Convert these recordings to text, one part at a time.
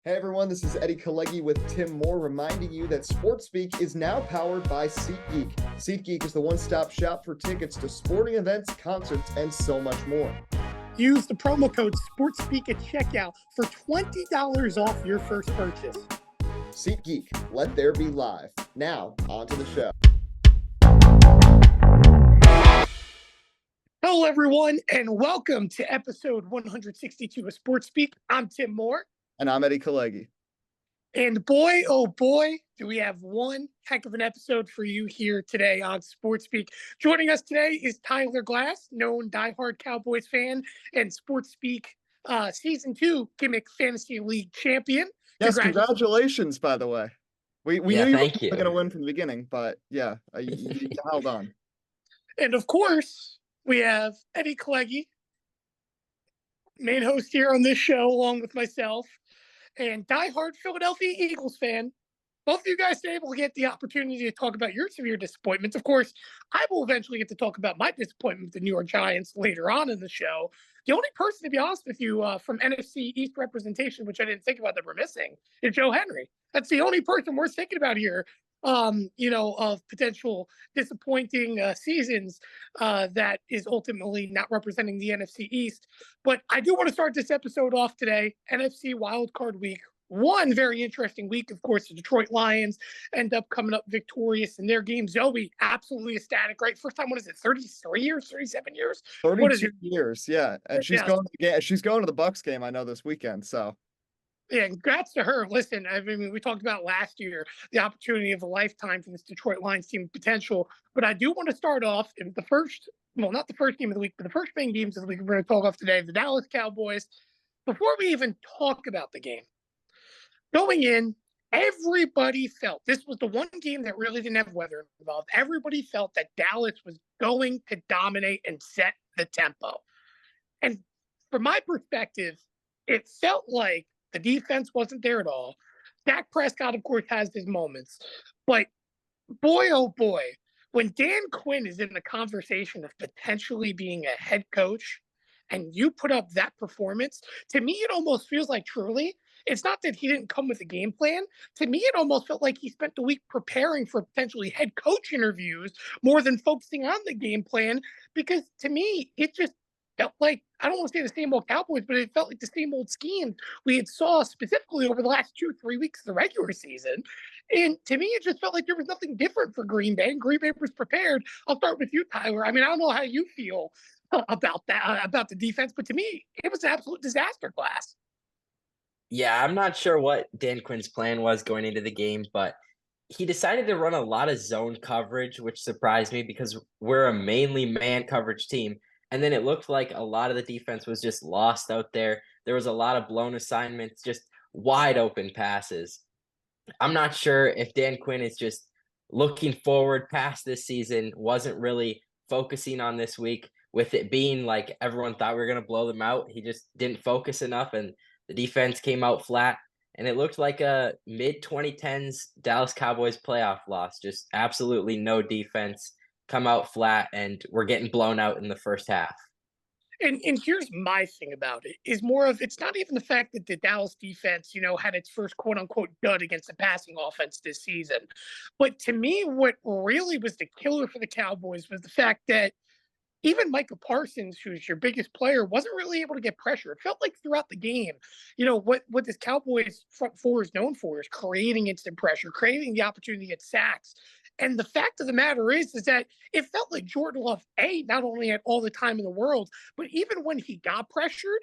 Hey everyone, this is Eddie Kalegi with Tim Moore reminding you that SportsSpeak is now powered by SeatGeek. SeatGeek is the one-stop shop for tickets to sporting events, concerts, and so much more. Use the promo code SportsSpeak at checkout for $20 off your first purchase. SeatGeek, let there be live. Now, on to the show. Hello everyone, and welcome to episode 162 of SportsSpeak. I'm Tim Moore. And I'm Eddie Kalegi. And boy, oh boy, do we have one heck of an episode for you here today on SportsSpeak. Joining us today is Tyler Glass, known diehard Cowboys fan and SportsSpeak Season 2 Gimmick Fantasy League champion. Yes, congratulations, by the way. We knew you were going to win from the beginning, but yeah, you held on. And of course, we have Eddie Kalegi, main host here on this show, along with myself, and diehard Philadelphia Eagles fan. Both of you guys are able to get the opportunity to talk about your severe disappointments. Of course, I will eventually get to talk about my disappointment with the New York Giants later on in the show. The only person, to be honest with you, from NFC East representation, which I didn't think about that we're missing, is Joe Henry. That's the only person we're thinking about here, of potential disappointing seasons that is ultimately not representing the NFC East. But I do want to start this episode off today, NFC Wildcard Week. One very interesting week, of course, the Detroit Lions end up coming up victorious in their game. Zoe, absolutely ecstatic, right? First time, 33 years, 37 years? 32 years, yeah. And she's going to the Bucs game, I know, this weekend, so. Yeah, congrats to her. Listen, I mean, we talked about last year, the opportunity of a lifetime for this Detroit Lions team potential. But I do want to start off in the first, not the first game of the week, but the first main games of the week we're going to talk off today, the Dallas Cowboys. Before we even talk about the game, going in, everybody felt this was the one game that really didn't have weather involved. Everybody felt that Dallas was going to dominate and set the tempo. And from my perspective, it felt like the defense wasn't there at all. Dak Prescott, of course, has his moments. But boy, oh boy, when Dan Quinn is in the conversation of potentially being a head coach and you put up that performance, to me, it almost feels like truly, it's not that he didn't come with a game plan. To me, it almost felt like he spent the week preparing for potentially head coach interviews more than focusing on the game plan. Because to me, it just felt like, I don't want to say the same old Cowboys, but it felt like the same old scheme we had saw specifically over the last 2-3 weeks of the regular season. And to me, it just felt like there was nothing different for Green Bay. Green Bay was prepared. I'll start with you, Tyler. I mean, I don't know how you feel about that, about the defense, but to me, it was an absolute disaster class. Yeah, I'm not sure what Dan Quinn's plan was going into the game, but he decided to run a lot of zone coverage, which surprised me because we're a mainly man coverage team. And then it looked like a lot of the defense was just lost out there. There was a lot of blown assignments, just wide open passes. I'm not sure if Dan Quinn is just looking forward past this season, wasn't really focusing on this week with it being like everyone thought we were going to blow them out. He just didn't focus enough and the defense came out flat. And it looked like a mid-2010s Dallas Cowboys playoff loss. Just absolutely no defense, come out flat, and we're getting blown out in the first half. And here's my thing about it is more of, it's not even the fact that the Dallas defense, had its first quote unquote dud against the passing offense this season. But to me, what really was the killer for the Cowboys was the fact that even Micah Parsons, who's your biggest player, wasn't really able to get pressure. It felt like throughout the game, what this Cowboys front four is known for is creating instant pressure, creating the opportunity to get sacks. And the fact of the matter is that it felt like Jordan Love, not only had all the time in the world, but even when he got pressured,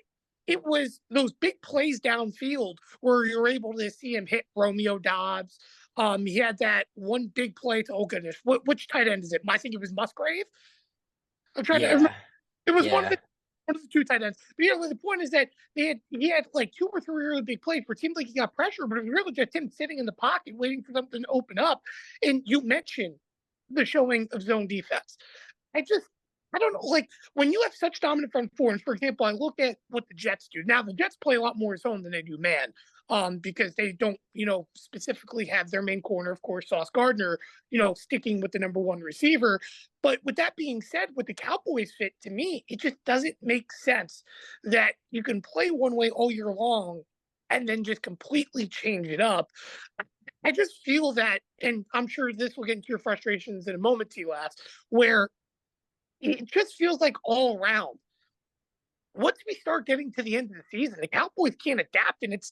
it was those big plays downfield where you're able to see him hit Romeo Doubs. He had that one big play to, oh goodness, which tight end is it? I think it was Musgrave. I'm trying to remember. It was one of the two tight ends. But the point is that he had like 2 or 3 really big plays where it seemed like he got pressure, but it was really just him sitting in the pocket waiting for them to open up. And you mentioned the showing of zone defense. I don't know, like when you have such dominant front four, and for example, I look at what the Jets do. Now the Jets play a lot more zone than they do man. Because they don't, specifically have their main corner, of course, Sauce Gardner, sticking with the number one receiver. But with that being said, with the Cowboys fit, to me, it just doesn't make sense that you can play one way all year long and then just completely change it up. I just feel that, and I'm sure this will get into your frustrations in a moment, T-Lass, where it just feels like all around, once we start getting to the end of the season, the Cowboys can't adapt, and it's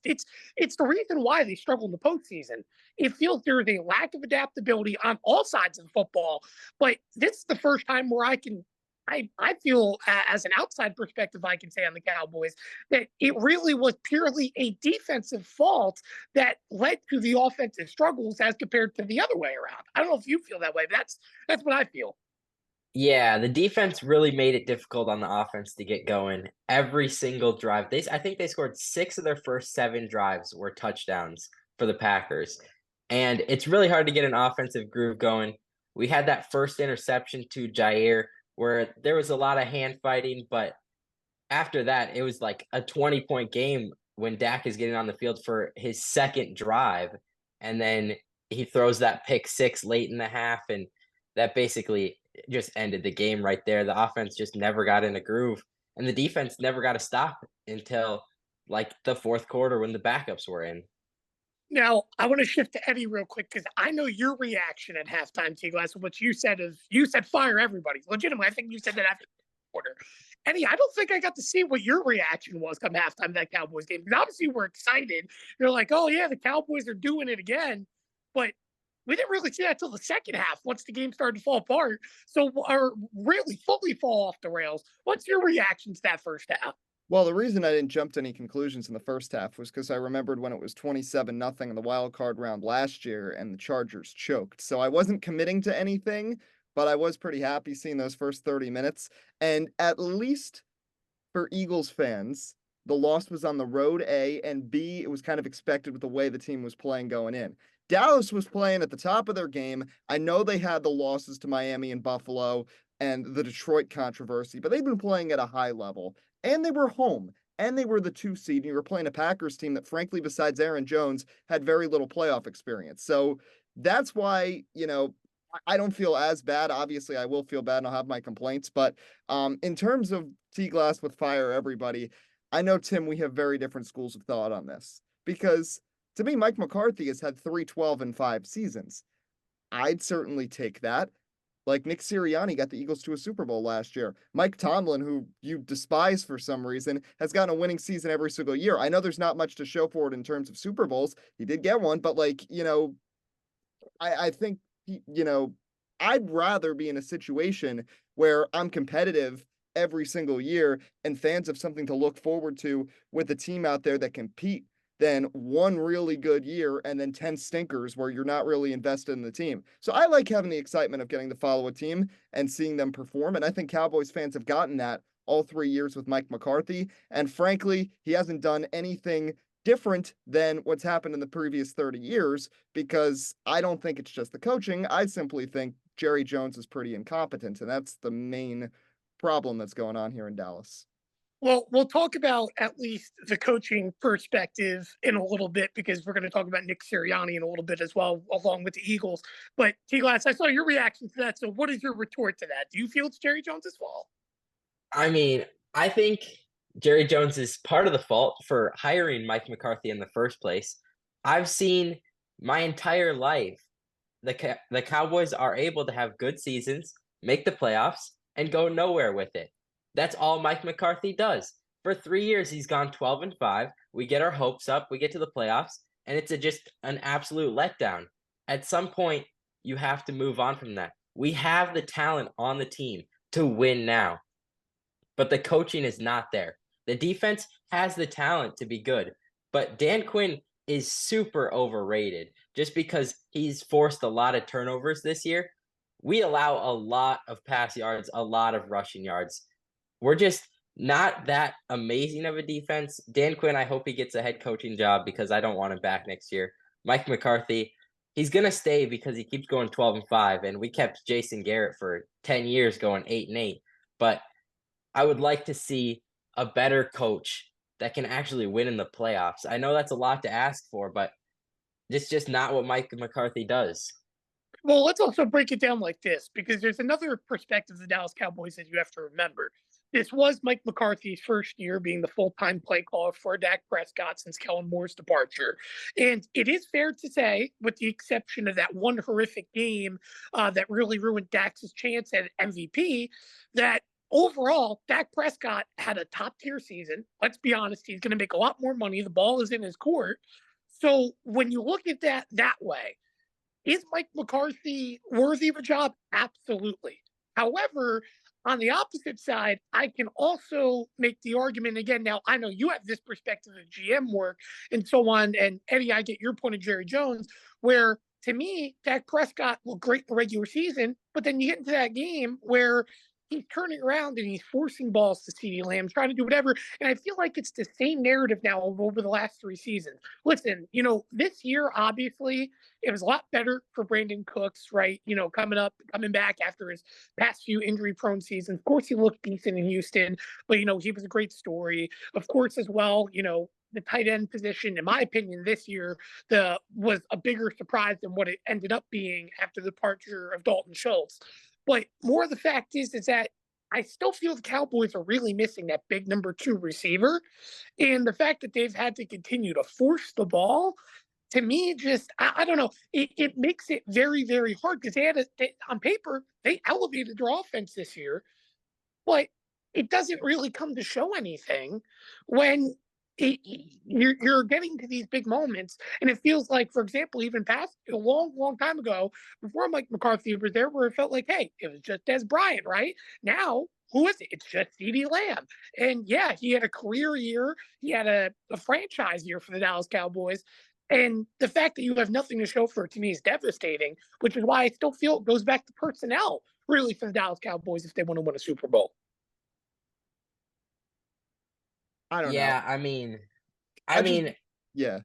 the reason why they struggle in the postseason. It feels there is a lack of adaptability on all sides of football, but this is the first time where I feel as an outside perspective, I can say on the Cowboys that it really was purely a defensive fault that led to the offensive struggles as compared to the other way around. I don't know if you feel that way, but that's what I feel. Yeah, the defense really made it difficult on the offense to get going. Every single drive. I think they scored 6 of their first 7 drives were touchdowns for the Packers. And it's really hard to get an offensive groove going. We had that first interception to Jair where there was a lot of hand fighting, but after that, it was like a 20-point game when Dak is getting on the field for his second drive, and then he throws that pick six late in the half, and that basically just ended the game right there. The offense just never got in a groove, and the defense never got a stop until like the fourth quarter when the backups were in. Now, I want to shift to Eddie real quick because I know your reaction at halftime, T Glass. What you said is you said fire everybody. Legitimately, I think you said that after the quarter. Eddie, I don't think I got to see what your reaction was come halftime of that Cowboys game. Because obviously we're excited. You're like, oh yeah, the Cowboys are doing it again. But we didn't really see that till the second half once the game started to fall apart. So or really fully fall off the rails. What's your reaction to that first half? Well, the reason I didn't jump to any conclusions in the first half was because I remembered when it was 27-0 in the wild card round last year and the Chargers choked. So I wasn't committing to anything, but I was pretty happy seeing those first 30 minutes. And at least for Eagles fans, the loss was on the road, A, and B, it was kind of expected with the way the team was playing going in. Dallas was playing at the top of their game. I know they had the losses to Miami and Buffalo and the Detroit controversy, but they've been playing at a high level. And they were home. And they were the 2 seed. And you were playing a Packers team that, frankly, besides Aaron Jones, had very little playoff experience. So that's why, I don't feel as bad. Obviously, I will feel bad and I'll have my complaints. But in terms of T-Glass with fire everybody, I know, Tim, we have very different schools of thought on this. Because to me, Mike McCarthy has had 3-12-5 seasons. I'd certainly take that. Like Nick Sirianni got the Eagles to a Super Bowl last year. Mike Tomlin, who you despise for some reason, has gotten a winning season every single year. I know there's not much to show for it in terms of Super Bowls. He did get one, but I think, I'd rather be in a situation where I'm competitive every single year and fans have something to look forward to with a team out there that compete than one really good year and then 10 stinkers where you're not really invested in the team. So I like having the excitement of getting to follow a team and seeing them perform. And I think Cowboys fans have gotten that all 3 years with Mike McCarthy. And frankly, he hasn't done anything different than what's happened in the previous 30 years because I don't think it's just the coaching. I simply think Jerry Jones is pretty incompetent. And that's the main problem that's going on here in Dallas. Well, we'll talk about at least the coaching perspective in a little bit because we're going to talk about Nick Sirianni in a little bit as well, along with the Eagles. But T-Glass, I saw your reaction to that. So what is your retort to that? Do you feel it's Jerry Jones's fault? I mean, I think Jerry Jones is part of the fault for hiring Mike McCarthy in the first place. I've seen my entire life the Cowboys are able to have good seasons, make the playoffs, and go nowhere with it. That's all Mike McCarthy does. For 3 years, he's gone 12-5. We get our hopes up, we get to the playoffs, and it's just an absolute letdown. At some point, you have to move on from that. We have the talent on the team to win now, but the coaching is not there. The defense has the talent to be good, but Dan Quinn is super overrated just because he's forced a lot of turnovers this year. We allow a lot of pass yards, a lot of rushing yards. We're just not that amazing of a defense. Dan Quinn, I hope he gets a head coaching job because I don't want him back next year. Mike McCarthy, he's going to stay because he keeps going 12-5, and we kept Jason Garrett for 10 years going 8-8. But I would like to see a better coach that can actually win in the playoffs. I know that's a lot to ask for, but it's just not what Mike McCarthy does. Well, let's also break it down like this because there's another perspective of the Dallas Cowboys that you have to remember. this was Mike McCarthy's first year being the full-time play caller for Dak Prescott since Kellen Moore's departure. And it is fair to say, with the exception of that one horrific game that really ruined Dak's chance at MVP, that overall, Dak Prescott had a top-tier season. Let's be honest, he's going to make a lot more money. The ball is in his court. So when you look at that way, is Mike McCarthy worthy of a job? Absolutely. However, on the opposite side, I can also make the argument again. Now, I know you have this perspective of GM work and so on. And Eddie, I get your point of Jerry Jones, where to me, Dak Prescott looked great in the regular season, but then you get into that game where he's turning around and he's forcing balls to CeeDee Lamb, trying to do whatever. And I feel like it's the same narrative now over the last 3 seasons. Listen, this year, obviously, it was a lot better for Brandon Cooks, right? Coming back after his past few injury-prone seasons. Of course, he looked decent in Houston, but, he was a great story. Of course, as well, the tight end position, in my opinion, this year was a bigger surprise than what it ended up being after the departure of Dalton Schultz. But more of the fact is that I still feel the Cowboys are really missing that big number 2 receiver. And the fact that they've had to continue to force the ball, to me, I don't know. It makes it very, very hard because on paper, they elevated their offense this year, but it doesn't really come to show anything when you're getting to these big moments. And it feels like, for example, even past a long time ago, before Mike McCarthy was there, where it felt like, hey, it was just Des Bryant, right? Now, who is it? It's just CeeDee Lamb. And yeah, he had a career year. He had a franchise year for the Dallas Cowboys. And the fact that you have nothing to show for it, to me, is devastating, which is why I still feel it goes back to personnel, really, for the Dallas Cowboys if they want to win a Super Bowl. I don't know. Yeah, Yeah.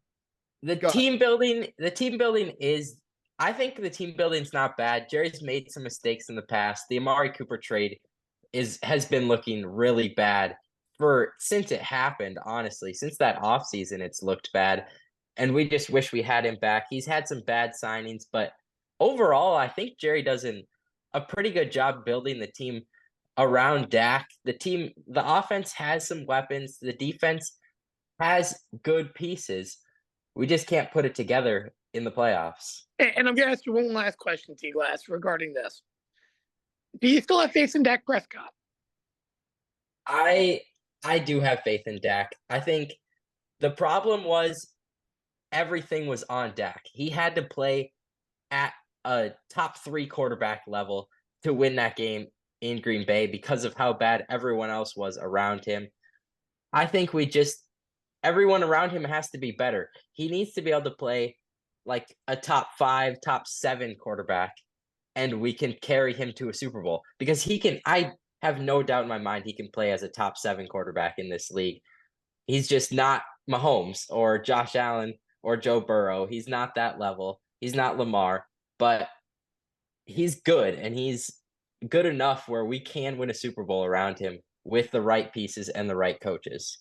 The team building is, I think the team building's not bad. Jerry's made some mistakes in the past. The Amari Cooper trade has been looking really bad since it happened, honestly. Since that offseason, it's looked bad. And we just wish we had him back. He's had some bad signings, but overall, I think Jerry does a pretty good job building the team around Dak. The offense has some weapons. The defense has good pieces. We just can't put it together in the playoffs. And I'm going to ask you one last question, T-Glass, regarding this. Do you still have faith in Dak Prescott? I do have faith in Dak. I think the problem was everything was on Dak. He had to play at a top 3 quarterback level to win that game in Green Bay because of how bad everyone else was around him. I think everyone around him has to be better. He needs to be able to play like a top 5, top 7 quarterback, and we can carry him to a Super Bowl because I have no doubt in my mind he can play as a top 7 quarterback in this league. He's just not Mahomes or Josh Allen or Joe Burrow. He's not that level. He's not Lamar, but he's good, and he's good enough where we can win a Super Bowl around him with the right pieces and the right coaches.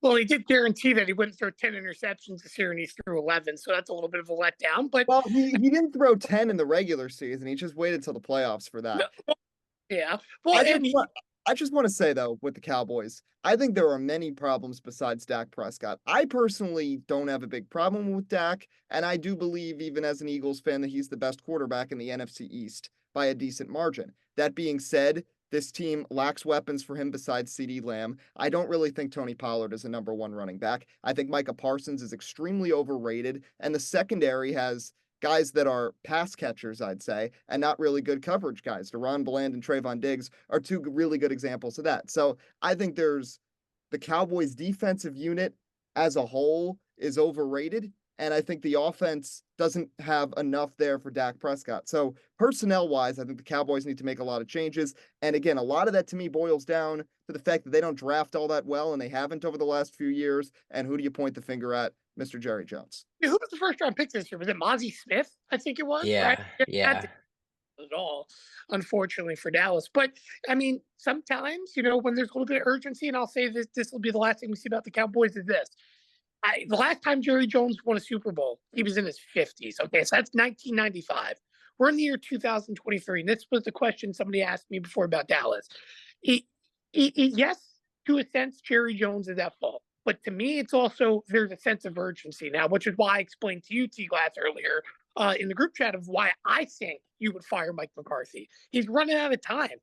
Well, he did guarantee that he wouldn't throw 10 interceptions this year, and he threw 11, so that's a little bit of a letdown. But he didn't throw 10 in the regular season. He just waited till the playoffs for that. Yeah. Well, I just want to say, though, with the Cowboys, I think there are many problems besides Dak Prescott. I personally don't have a big problem with Dak, and I do believe, even as an Eagles fan, that he's the best quarterback in the NFC East by a decent margin. That being said, this team lacks weapons for him besides CeeDee Lamb. I don't really think Tony Pollard is a number 1 running back. I think Micah Parsons is extremely overrated, and the secondary has guys that are pass catchers, I'd say, and not really good coverage guys. DeRon Bland and Trayvon Diggs are 2 really good examples of that. So I think the Cowboys' defensive unit as a whole is overrated, and I think the offense doesn't have enough there for Dak Prescott. So personnel-wise, I think the Cowboys need to make a lot of changes. And again, a lot of that to me boils down to the fact that they don't draft all that well, and they haven't over the last few years. And who do you point the finger at? Mr. Jerry Jones. Who was the first-round pick this year? Was it Mozzie Smith? I think it was. Yeah, right? yeah. At all, unfortunately for Dallas. But I mean, sometimes, when there's a little bit of urgency, and I'll say this will be the last thing we see about the Cowboys is this. The last time Jerry Jones won a Super Bowl, he was in his 50s. Okay, so that's 1995. We're in the year 2023, and this was the question somebody asked me before about Dallas. Yes, to a sense, Jerry Jones is at fault. But to me, it's also there's a sense of urgency now, which is why I explained to you, T Glass, earlier in the group chat of why I think you would fire Mike McCarthy. He's running out of time.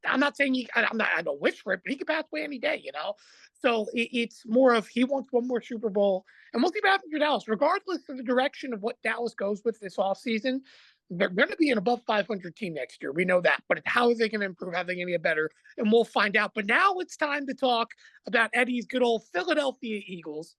I'm not saying I don't wish for it, but he could pass away any day, you know? So it's more of he wants one more Super Bowl. And we'll see what happens for Dallas. Regardless of the direction of what Dallas goes with this offseason, they're going to be an above 500 team next year. We know that. But how are they going to improve? How are they going to get better? And we'll find out. But now it's time to talk about Eddie's good old Philadelphia Eagles.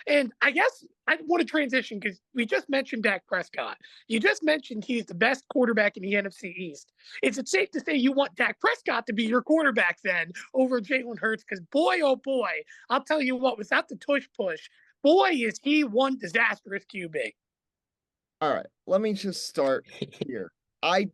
And I guess I want to transition because we just mentioned Dak Prescott. You just mentioned he's the best quarterback in the NFC East. Is it safe to say you want Dak Prescott to be your quarterback then over Jalen Hurts? Because boy, oh boy, I'll tell you what, without the tush push, boy, is he one disastrous QB. All right, let me just start here. I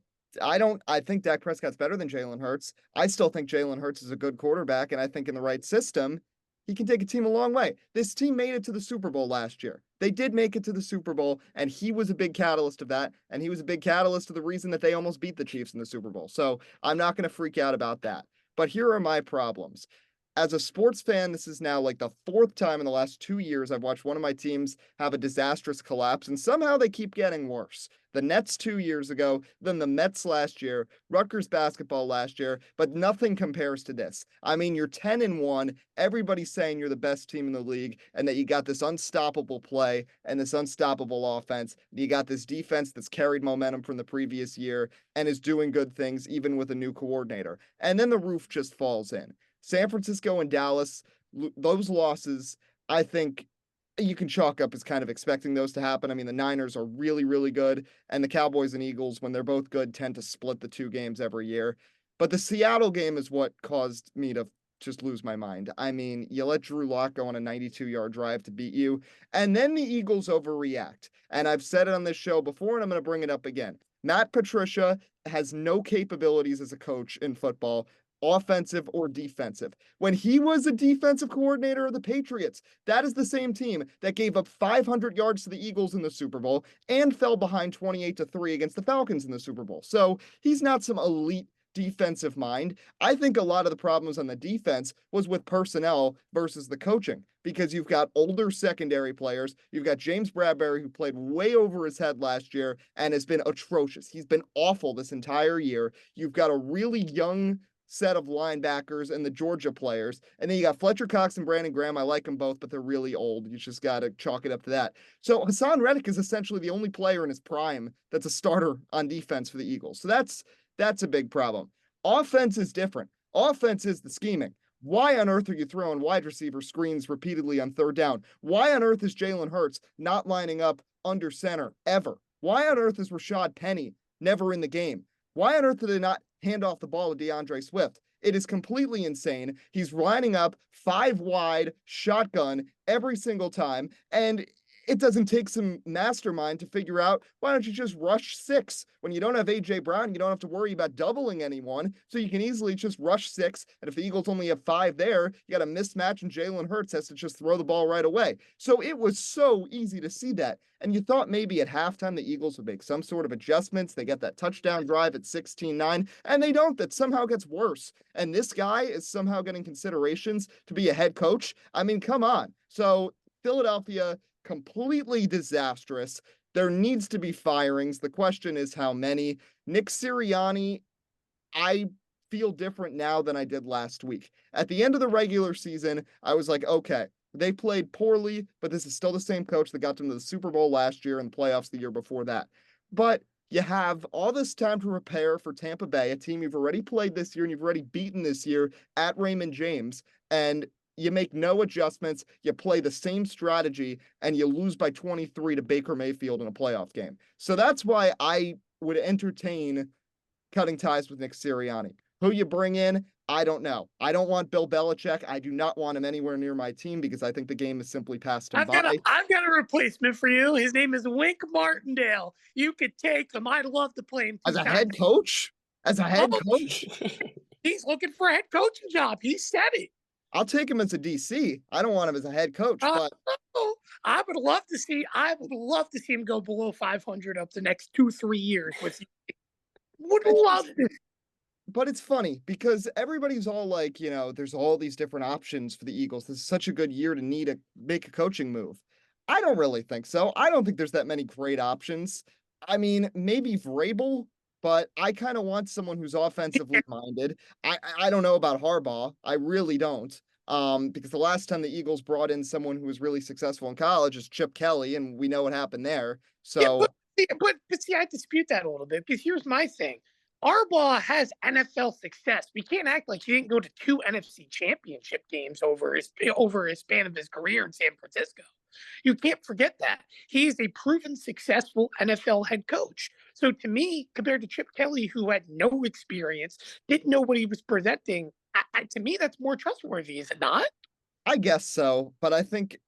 think Dak Prescott's better than Jalen Hurts. I still think Jalen Hurts is a good quarterback, and I think in the right system, he can take a team a long way. This team made it to the Super Bowl last year. They did make it to the Super Bowl, and he was a big catalyst of that, and he was a big catalyst of the reason that they almost beat the Chiefs in the Super Bowl. So I'm not going to freak out about that. But here are my problems. As a sports fan, this is now like the fourth time in the last 2 years I've watched one of my teams have a disastrous collapse, and somehow they keep getting worse. The Nets 2 years ago, then the Mets last year, Rutgers basketball last year, but nothing compares to this. I mean, you're 10-1. Everybody's saying you're the best team in the league and that you got this unstoppable play and this unstoppable offense. You got this defense that's carried momentum from the previous year and is doing good things even with a new coordinator. And then the roof just falls in. San Francisco and Dallas, those losses, I think you can chalk up as kind of expecting those to happen. I mean, the Niners are really, really good, and the Cowboys and Eagles, when they're both good, tend to split the two games every year. But the Seattle game is what caused me to just lose my mind. I mean, you let Drew Lock go on a 92-yard drive to beat you, and then the Eagles overreact. And I've said it on this show before, and I'm going to bring it up again. Matt Patricia has no capabilities as a coach in football, offensive or defensive. When he was a defensive coordinator of the Patriots, that is the same team that gave up 500 yards to the Eagles in the Super Bowl and fell behind 28-3 against the Falcons in the Super Bowl. So he's not some elite defensive mind. I think a lot of the problems on the defense was with personnel versus the coaching, because you've got older secondary players. You've got James Bradbury, who played way over his head last year and has been atrocious. He's been awful this entire year. You've got a really young set of linebackers and the Georgia players. And then you got Fletcher Cox and Brandon Graham. I like them both, but they're really old. You just got to chalk it up to that. So Hassan Reddick is essentially the only player in his prime that's a starter on defense for the Eagles. So that's a big problem. Offense is different. Offense is the scheming. Why on earth are you throwing wide receiver screens repeatedly on third down? Why on earth is Jalen Hurts not lining up under center ever? Why on earth is Rashad Penny never in the game? Why on earth did they not hand off the ball to DeAndre Swift? It is completely insane. He's lining up 5 wide shotgun every single time, and it doesn't take some mastermind to figure out, why don't you just rush 6? When you don't have A.J. Brown, you don't have to worry about doubling anyone, so you can easily just rush 6, and if the Eagles only have 5 there, you got a mismatch, and Jalen Hurts has to just throw the ball right away. So it was so easy to see that, and you thought maybe at halftime the Eagles would make some sort of adjustments. They get that touchdown drive at 16-9, and they don't. That somehow gets worse, and this guy is somehow getting considerations to be a head coach. I mean, come on. So Philadelphia, completely disastrous. There needs to be firings. The question is how many. Nick Sirianni, I feel different now than I did last week. At the end of the regular season, I was like, okay, they played poorly, but this is still the same coach that got them to the Super Bowl last year and the playoffs the year before that. But you have all this time to prepare for Tampa Bay, a team you've already played this year and you've already beaten this year at Raymond James, and you make no adjustments, you play the same strategy, and you lose by 23 to Baker Mayfield in a playoff game. So that's why I would entertain cutting ties with Nick Sirianni. Who you bring in, I don't know. I don't want Bill Belichick. I do not want him anywhere near my team because I think the game has simply passed him by. I've got a replacement for you. His name is Wink Martindale. You could take him. I'd love to play him. As a head coach? As a head coach? He's looking for a head coaching job. He said it. I'll take him as a DC. I don't want him as a head coach, but I would love to see him go below 500 up the next 2-3 years with you. Would love to. But it's funny because everybody's all like, there's all these different options for the Eagles. This is such a good year to make a coaching move. I don't really think so. I don't think there's that many great options. I mean, maybe Vrabel, but I kind of want someone who's offensively minded. I don't know about Harbaugh. I really don't. Because the last time the Eagles brought in someone who was really successful in college is Chip Kelly, and we know what happened there. Yeah, So but see, I dispute that a little bit because here's my thing. Harbaugh has NFL success. We can't act like he didn't go to 2 NFC championship games over his span of his career in San Francisco. You can't forget that. He is a proven successful NFL head coach. So to me, compared to Chip Kelly, who had no experience, didn't know what he was presenting, to me, that's more trustworthy, is it not? I guess so, but I think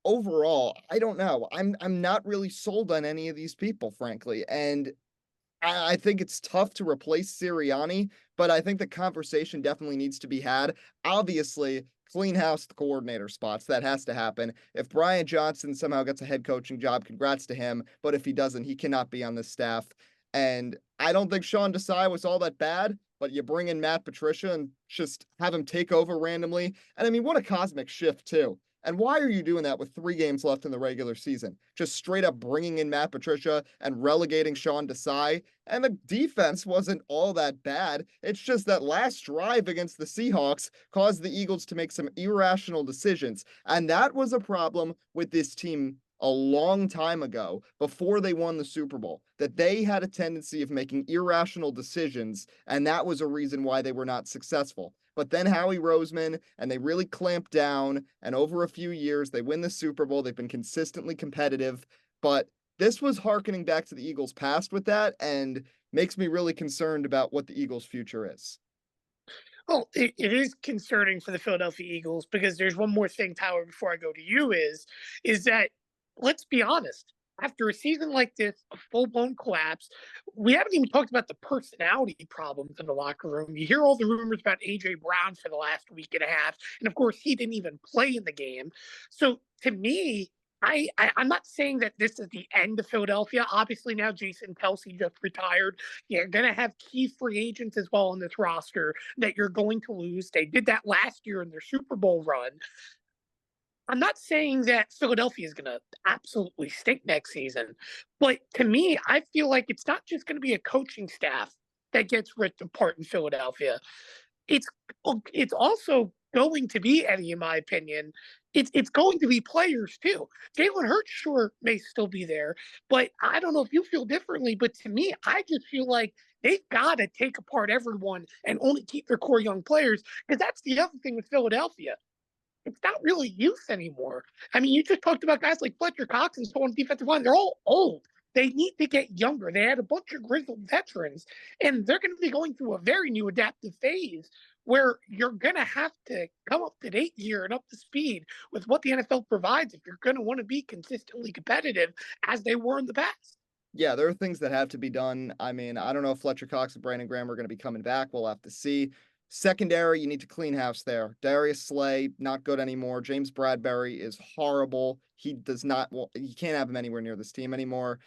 overall, I don't know. I'm not really sold on any of these people, frankly. And I think it's tough to replace Sirianni, but I think the conversation definitely needs to be had. Obviously, clean house the coordinator spots. That has to happen. If Brian Johnson somehow gets a head coaching job, congrats to him. But if he doesn't, he cannot be on this staff. And I don't think Sean Desai was all that bad, but you bring in Matt Patricia and just have him take over randomly. And I mean, what a cosmic shift, too. And why are you doing that with 3 games left in the regular season? Just straight up bringing in Matt Patricia and relegating Sean Desai. And the defense wasn't all that bad. It's just that last drive against the Seahawks caused the Eagles to make some irrational decisions. And that was a problem with this team a long time ago before they won the Super Bowl, that they had a tendency of making irrational decisions. And that was a reason why they were not successful. But then Howie Roseman, and they really clamped down. And over a few years, they win the Super Bowl. They've been consistently competitive. But this was harkening back to the Eagles' past with that, and makes me really concerned about what the Eagles' future is. Well, it is concerning for the Philadelphia Eagles because there's one more thing, Tyler, before I go to you is that, let's be honest, after a season like this, a full-blown collapse, we haven't even talked about the personality problems in the locker room. You hear all the rumors about A.J. Brown for the last week and a half, and of course, he didn't even play in the game. So to me, I'm not saying that this is the end of Philadelphia. Obviously, now Jason Kelsey just retired. You're going to have key free agents as well on this roster that you're going to lose. They did that last year in their Super Bowl run. I'm not saying that Philadelphia is going to absolutely stink next season, but to me, I feel like it's not just going to be a coaching staff that gets ripped apart in Philadelphia. It's it's also going to be, Eddie, in my opinion, it's going to be players too. Jalen Hurts sure may still be there, but I don't know if you feel differently. But to me, I just feel like they've got to take apart everyone and only keep their core young players, because that's the other thing with Philadelphia. It's not really youth anymore. I mean, you just talked about guys like Fletcher Cox and so on defensive line. They're all old. They need to get younger. They had a bunch of grizzled veterans, and they're going to be going through a very new adaptive phase where you're going to have to come up to date here and up to speed with what the NFL provides if you're going to want to be consistently competitive as they were in the past. Yeah, there are things that have to be done. I mean, I don't know if Fletcher Cox and Brandon Graham are going to be coming back. We'll have to see. Secondary, you need to clean house there. Darius Slay, not good anymore. James Bradbury is horrible. He does not, well, you can't have him anywhere near this team anymore.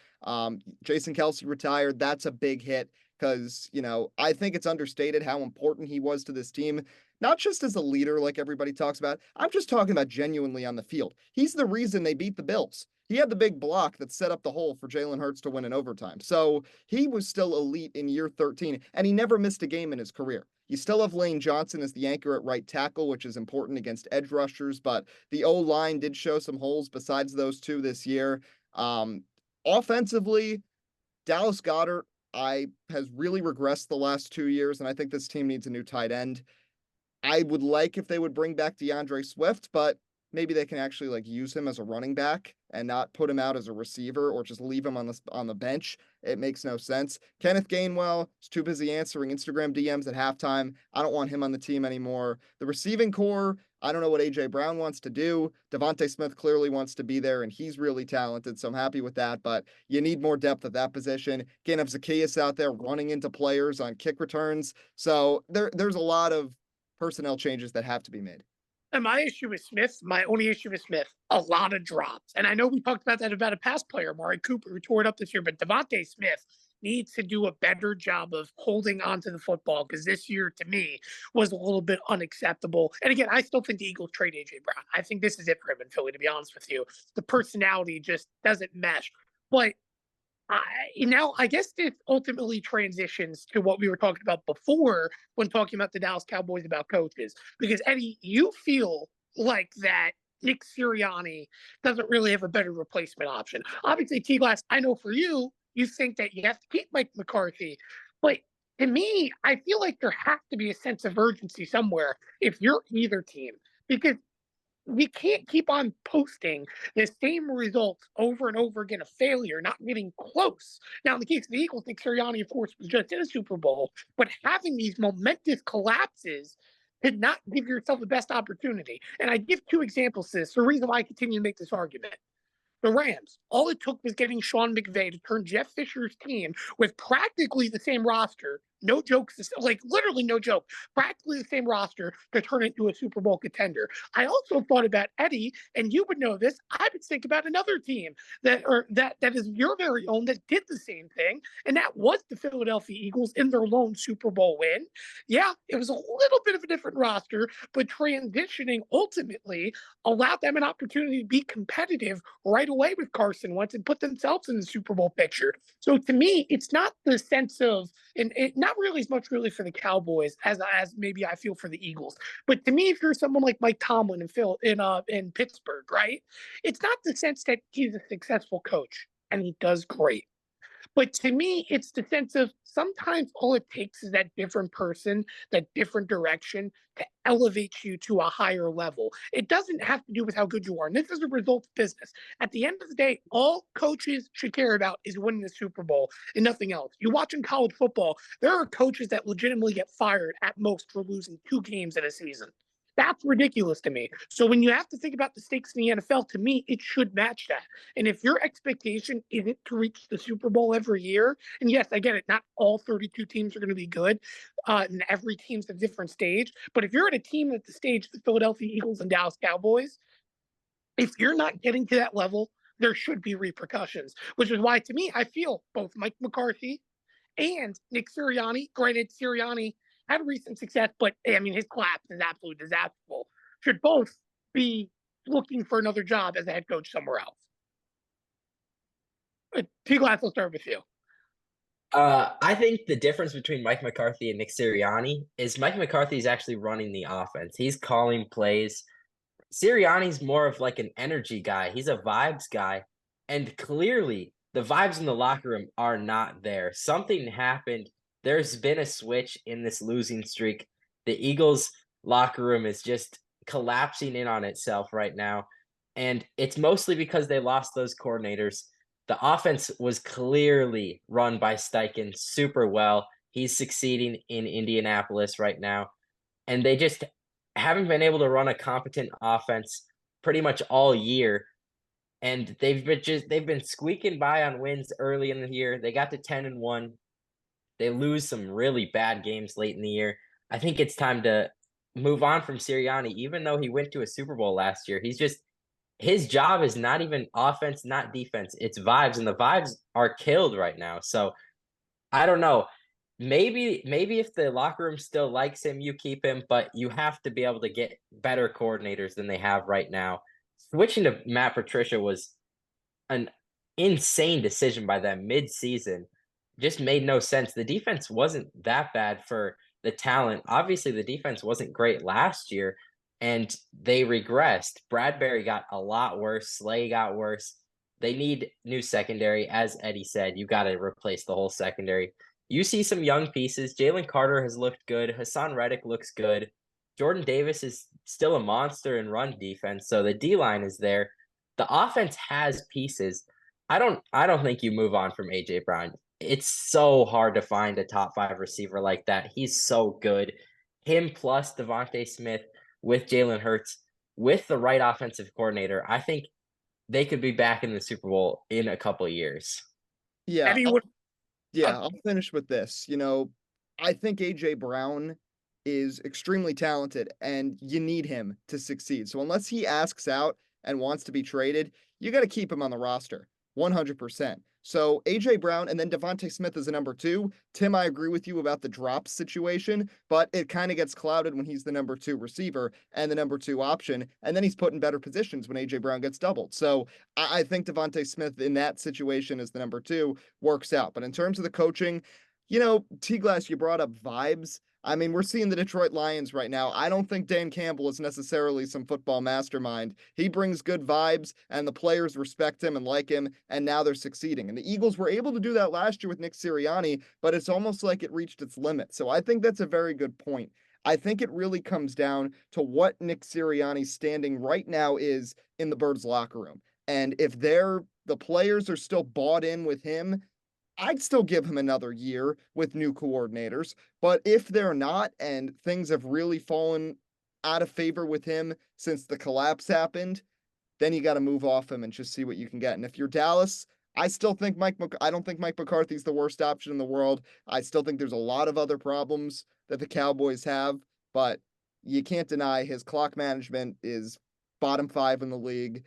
Jason Kelsey retired. That's a big hit because, I think it's understated how important he was to this team, not just as a leader like everybody talks about. I'm just talking about genuinely on the field. He's the reason they beat the Bills. He had the big block that set up the hole for Jalen Hurts to win in overtime. So he was still elite in year 13, and he never missed a game in his career. You still have Lane Johnson as the anchor at right tackle, which is important against edge rushers, but the O-line did show some holes besides those two this year. Offensively, Dallas Goedert has really regressed the last 2 years, and I think this team needs a new tight end. I would like if they would bring back DeAndre Swift, but maybe they can actually use him as a running back and not put him out as a receiver or just leave him on the bench. It makes no sense. Kenneth Gainwell is too busy answering Instagram DMs at halftime. I don't want him on the team anymore. The receiving core, I don't know what AJ Brown wants to do. Devontae Smith clearly wants to be there, and he's really talented, so I'm happy with that. But you need more depth at that position. Can't have Zacchaeus out there running into players on kick returns. So there's a lot of personnel changes that have to be made. And my only issue with Smith, a lot of drops. And I know we talked about that about a past player, Amari Cooper, who tore it up this year, but Devontae Smith needs to do a better job of holding on to the football, because this year, to me, was a little bit unacceptable. And again, I still think the Eagles trade A.J. Brown. I think this is it for him in Philly, to be honest with you. The personality just doesn't mesh. But I guess this ultimately transitions to what we were talking about before when talking about the Dallas Cowboys about coaches. Because, Eddie, you feel like that Nick Sirianni doesn't really have a better replacement option. Obviously, T-Glass, I know for you, you think that you have to keep Mike McCarthy. But to me, I feel like there has to be a sense of urgency somewhere if you're either team. Because we can't keep on posting the same results over and over again of failure, not getting close. Now, in the case of the Eagles, Nick Sirianni, of course, was just in a Super Bowl, but having these momentous collapses did not give yourself the best opportunity. And I give two examples to this. The reason why I continue to make this argument. The Rams, all it took was getting Sean McVay to turn Jeff Fisher's team with practically the same roster. No jokes, like literally no joke, practically the same roster to turn it into a Super Bowl contender. I also thought about Eddie, and you would know this. I would think about another team that is your very own that did the same thing, and that was the Philadelphia Eagles in their lone Super Bowl win. Yeah, it was a little bit of a different roster, but transitioning ultimately allowed them an opportunity to be competitive right away with Carson Wentz and put themselves in the Super Bowl picture. So to me, it's not the sense of, and it not really as much really for the Cowboys as maybe I feel for the Eagles. But to me, if you're someone like Mike Tomlin in Pittsburgh, right? It's not the sense that he's a successful coach and he does great. But to me, it's the sense of sometimes all it takes is that different person, that different direction to elevate you to a higher level. It doesn't have to do with how good you are. And this is a results business. At the end of the day, all coaches should care about is winning the Super Bowl and nothing else. You watch in college football, there are coaches that legitimately get fired at most for losing 2 games in a season. That's ridiculous to me. So when you have to think about the stakes in the NFL, to me, it should match that. And if your expectation isn't to reach the Super Bowl every year, and yes, I get it, not all 32 teams are going to be good, and every team's at a different stage. But if you're at a team at the stage, the Philadelphia Eagles and Dallas Cowboys, if you're not getting to that level, there should be repercussions, which is why, to me, I feel both Mike McCarthy and Nick Sirianni, granted, Sirianni had recent success, but I mean, his collapse is absolutely disastrous, should both be looking for another job as a head coach somewhere else. T-Glass, will start with you. I think the difference between Mike McCarthy and Nick Sirianni is Mike McCarthy is actually running the offense. He's calling plays. Sirianni's more of like an energy guy. He's a vibes guy. And clearly, the vibes in the locker room are not there. Something happened. There's been a switch in this losing streak. The Eagles locker room is just collapsing in on itself right now. And it's mostly because they lost those coordinators. The offense was clearly run by Steichen super well. He's succeeding in Indianapolis right now. And they just haven't been able to run a competent offense pretty much all year. And they've been squeaking by on wins early in the year. They got to 10-1. They lose some really bad games late in the year. I think it's time to move on from Sirianni, even though he went to a Super Bowl last year. His job is not even offense, not defense. It's vibes, and the vibes are killed right now. So I don't know. Maybe if the locker room still likes him, you keep him, but you have to be able to get better coordinators than they have right now. Switching to Matt Patricia was an insane decision by them mid-season. Just made no sense. The defense wasn't that bad for the talent. Obviously, the defense wasn't great last year, and they regressed. Bradbury got a lot worse. Slay got worse. They need new secondary. As Eddie said, you got to replace the whole secondary. You see some young pieces. Jalen Carter has looked good. Hassan Reddick looks good. Jordan Davis is still a monster in run defense, so the D-line is there. The offense has pieces. I don't think you move on from AJ Brown. It's so hard to find a top 5 receiver like that. He's so good. Him plus Devontae Smith with Jalen Hurts with the right offensive coordinator, I think they could be back in the Super Bowl in a couple of years. Yeah, Eddie, I'll finish with this. I think AJ Brown is extremely talented, and you need him to succeed. So unless he asks out and wants to be traded, you got to keep him on the roster. 100%. So AJ Brown and then Devontae Smith is a number 2. Tim, I agree with you about the drops situation, but it kind of gets clouded when he's the number 2 receiver and the number 2 option, and then he's put in better positions when AJ Brown gets doubled. So I think Devontae Smith in that situation as the number 2 works out. But in terms of the coaching, T-Glass, you brought up vibes. I mean, we're seeing the Detroit Lions right now. I don't think Dan Campbell is necessarily some football mastermind. He brings good vibes, and the players respect him and like him, and now they're succeeding. And the Eagles were able to do that last year with Nick Sirianni, but it's almost like it reached its limit. So I think that's a very good point. I think it really comes down to what Nick Sirianni's standing right now is in the Birds locker room. And if the players are still bought in with him, I'd still give him another year with new coordinators. But if they're not, and things have really fallen out of favor with him since the collapse happened, then you got to move off him and just see what you can get. And if you're Dallas, I still think I don't think Mike McCarthy's the worst option in the world. I still think there's a lot of other problems that the Cowboys have, but you can't deny his clock management is bottom 5 in the league.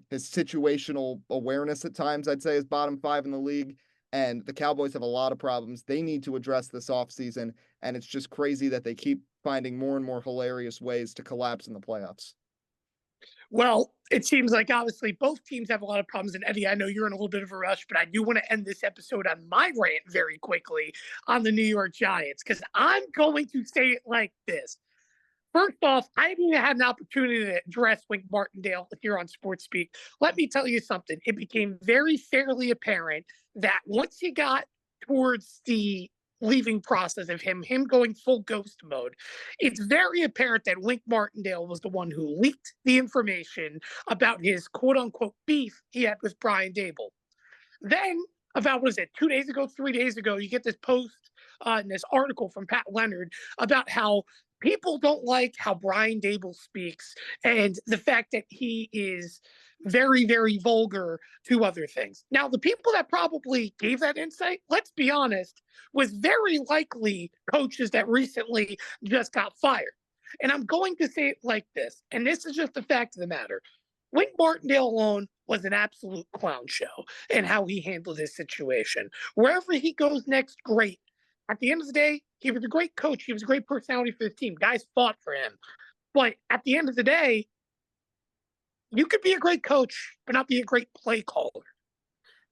His situational awareness at times, I'd say, is bottom 5 in the league. And the Cowboys have a lot of problems they need to address this offseason. And it's just crazy that they keep finding more and more hilarious ways to collapse in the playoffs. Well, it seems like obviously both teams have a lot of problems. And Eddie, I know you're in a little bit of a rush, but I do want to end this episode on my rant very quickly on the New York Giants, because I'm going to say it like this. First off, I haven't even had an opportunity to address Wink Martindale here on Sports Speak. Let me tell you something. It became very fairly apparent that once you got towards the leaving process of him going full ghost mode, it's very apparent that Wink Martindale was the one who leaked the information about his quote unquote beef he had with Brian Dable. Then, about, 2 days ago, 3 days ago, you get this post and this article from Pat Leonard about how people don't like how Brian Dable speaks and the fact that he is very, very vulgar to other things. Now, the people that probably gave that insight, let's be honest, was very likely coaches that recently just got fired. And I'm going to say it like this, and this is just the fact of the matter. Wink Martindale alone was an absolute clown show in how he handled his situation. Wherever he goes next, great. At the end of the day, he was a great coach. He was a great personality for the team. Guys fought for him. But at the end of the day, you could be a great coach, but not be a great play caller.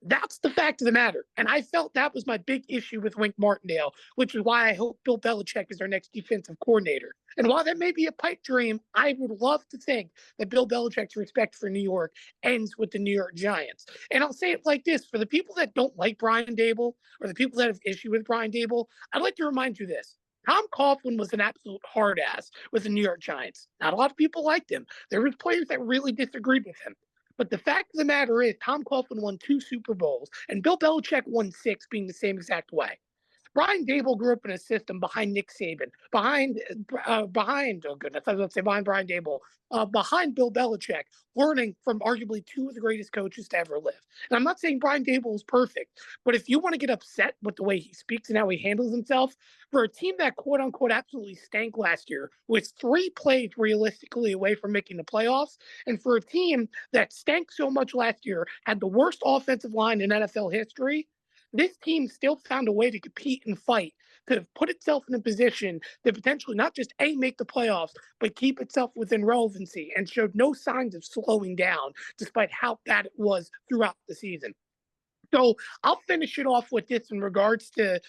That's the fact of the matter. And I felt that was my big issue with Wink Martindale, which is why I hope Bill Belichick is our next defensive coordinator. And while that may be a pipe dream, I would love to think that Bill Belichick's respect for New York ends with the New York Giants. And I'll say it like this. For the people that don't like Brian Dable or the people that have issue with Brian Dable, I'd like to remind you this. Tom Coughlin was an absolute hard ass with the New York Giants. Not a lot of people liked him. There were players that really disagreed with him. But the fact of the matter is, Tom Coughlin won 2 Super Bowls, and Bill Belichick won 6, being the same exact way. Brian Dable grew up in a system behind Nick Saban, behind Brian Dable, behind Bill Belichick, learning from arguably 2 of the greatest coaches to ever live. And I'm not saying Brian Dable is perfect, but if you want to get upset with the way he speaks and how he handles himself, for a team that quote unquote absolutely stank last year, was 3 plays realistically away from making the playoffs, and for a team that stank so much last year, had the worst offensive line in NFL history, this team still found a way to compete and fight, to put itself in a position to potentially not just make the playoffs, but keep itself within relevancy, and showed no signs of slowing down despite how bad it was throughout the season. So I'll finish it off with this in regards to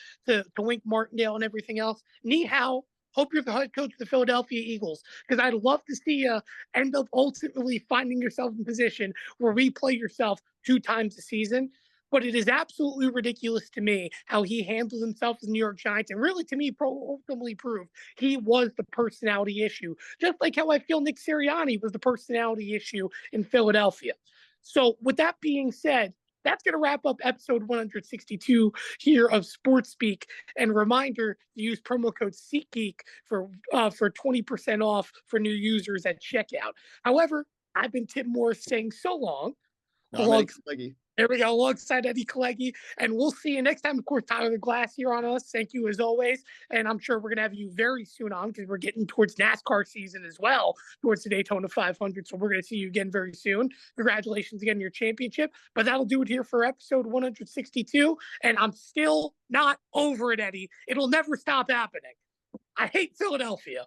Wink Martindale and everything else. Ni hao. Hope you're the head coach of the Philadelphia Eagles, because I'd love to see you end up ultimately finding yourself in a position where we play yourself 2 times a season. But it is absolutely ridiculous to me how he handles himself as the New York Giants, and really, to me, ultimately proved he was the personality issue, just like how I feel Nick Sirianni was the personality issue in Philadelphia. So with that being said, that's going to wrap up episode 162 here of Sports Speak. And reminder to use promo code SeatGeek for 20% off for new users at checkout. However, I've been Tim Morris saying so long. No, I'm Eddie Kalegi. There we go, alongside Eddie Kalegi. And we'll see you next time. Of course, Tyler the Glass here on us. Thank you as always. And I'm sure we're going to have you very soon on because we're getting towards NASCAR season as well, towards the Daytona 500. So we're going to see you again very soon. Congratulations again on your championship. But that'll do it here for episode 162. And I'm still not over it, Eddie. It'll never stop happening. I hate Philadelphia.